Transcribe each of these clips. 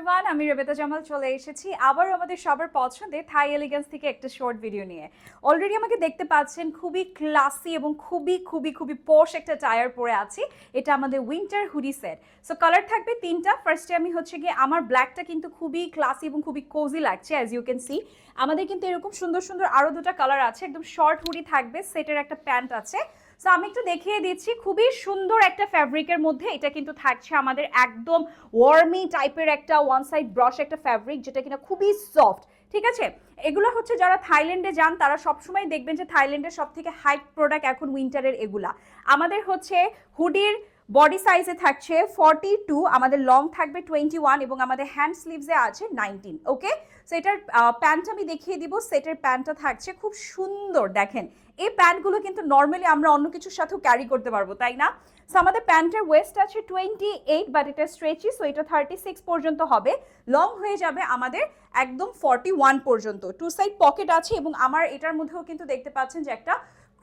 Everyone, আমি রেবেতা জামাল চলে এসেছি আবার আমাদের সবার পছন্দের থাই এলিগেন্স থেকে একটা শর্ট ভিডিও নিয়ে। অলরেডি আমাকে দেখতে পাচ্ছেন খুবই ক্লাসি এবং খুবই খুবই খুবই পশ একটা টায়ার পরে আছি। এটা আমাদের winter hoodie set. So colour থাকবে তিনটা। ফার্স্টে আমি হচ্ছে গিয়ে আমার ব্ল্যাকটা কিন্তু খুবই ক্লাসি এবং খুবই কোজি লাগছে অ্যাজ ইউ ক্যান সি। আমাদের কিন্তু এরকম সুন্দর সুন্দর আরও দুটো কালার আছে। একদম শর্ট হুডি থাকবে, সেটের একটা প্যান্ট আছে। সো আমি একটু দেখিয়ে দিচ্ছি, খুবই সুন্দর একটা ফ্যাব্রিকের মধ্যে এটা কিন্তু থাকছে আমাদের একদম ওয়ার্মি টাইপের একটা ওয়ান সাইড ব্রাশ একটা ফ্যাব্রিক, যেটা কিনা খুবই সফট। ঠিক আছে, এগুলো হচ্ছে যারা থাইল্যান্ডে যান তারা সবসময় দেখবেন যে থাইল্যান্ডের সব থেকে হাইট প্রোডাক্ট এখন উইন্টারের এগুলা। আমাদের হচ্ছে হুডির বডি সাইজে থাকছে 42, আমাদের লং থাকবে 21 এবং আমাদের হ্যান্ড স্লিভসে আছে 19। ওকে, সো এটার প্যান্ট আমি দেখিয়ে দিব। সেটের প্যান্টটা থাকছে খুব সুন্দর, দেখেন এই প্যান্টগুলো কিন্তু নর্মালি আমরা অন্য কিছুর সাথেও ক্যারি করতে পারবো, তাই না? সো আমাদের প্যান্টের ওয়েস্ট আছে 28, বাট এটা স্ট্রেচি, সো এটা 36 পর্যন্ত হবে। লং হয়ে যাবে আমাদের একদম 41 পর্যন্ত। টু সাইড পকেট আছে এবং আমার এটার মধ্যেও কিন্তু দেখতে পাচ্ছেন যে একটা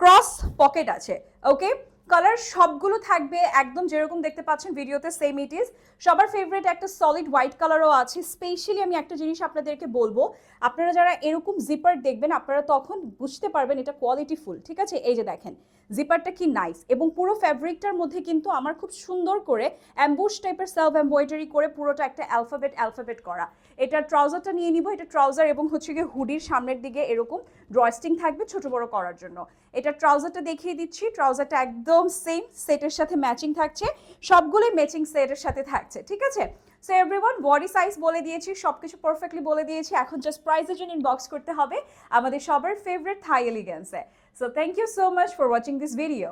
ক্রস পকেট আছে। ওকে, কালার সবগুলো থাকবে একদম যেরকম দেখতে পাচ্ছেন ভিডিওতে, সেম ইট ইজ। সবার ফেভারিট একটা সলিড হোয়াইট কালারও আছে। স্পেশালি আমি একটা জিনিস আপনাদেরকে বলবো, আপনারা যারা এরকম জিপার দেখবেন আপনারা তখন বুঝতে পারবেন এটা কোয়ালিটি ফুল। ঠিক আছে, এই যে দেখেন জিপারটা কি নাইস, এবং পুরো ফ্যাব্রিকটার মধ্যে কিন্তু আমার খুব সুন্দর করে অ্যাম্বুশ টাইপের সেলফ এমব্রয়ডারি করে পুরোটা একটা অ্যালফাবেট করা। এটার ট্রাউজারটা নিয়ে নিব। এটা ট্রাউজার এবং হচ্ছে গিয়ে হুডির সামনের দিকে এরকম ড্রস্টিং থাকবে ছোট বড় করার জন্য। এটা ট্রাউজারটা দেখিয়ে দিচ্ছি। ট্রাউজারটা একদম সেম সেটের সাথে ম্যাচিং থাকছে, সবগুলোই ম্যাচিং সেটের সাথে থাকছে। ঠিক আছে, সো এভরিওয়ান বডি সাইজ বলে দিয়েছি, সবকিছু পারফেক্টলি বলে দিয়েছি। এখন জাস্ট প্রাইসের জন্য ইনবক্স করতে হবে আমাদের সবার ফেভারিট থাই এলিগেন্সে। So thank you so much for watching this video.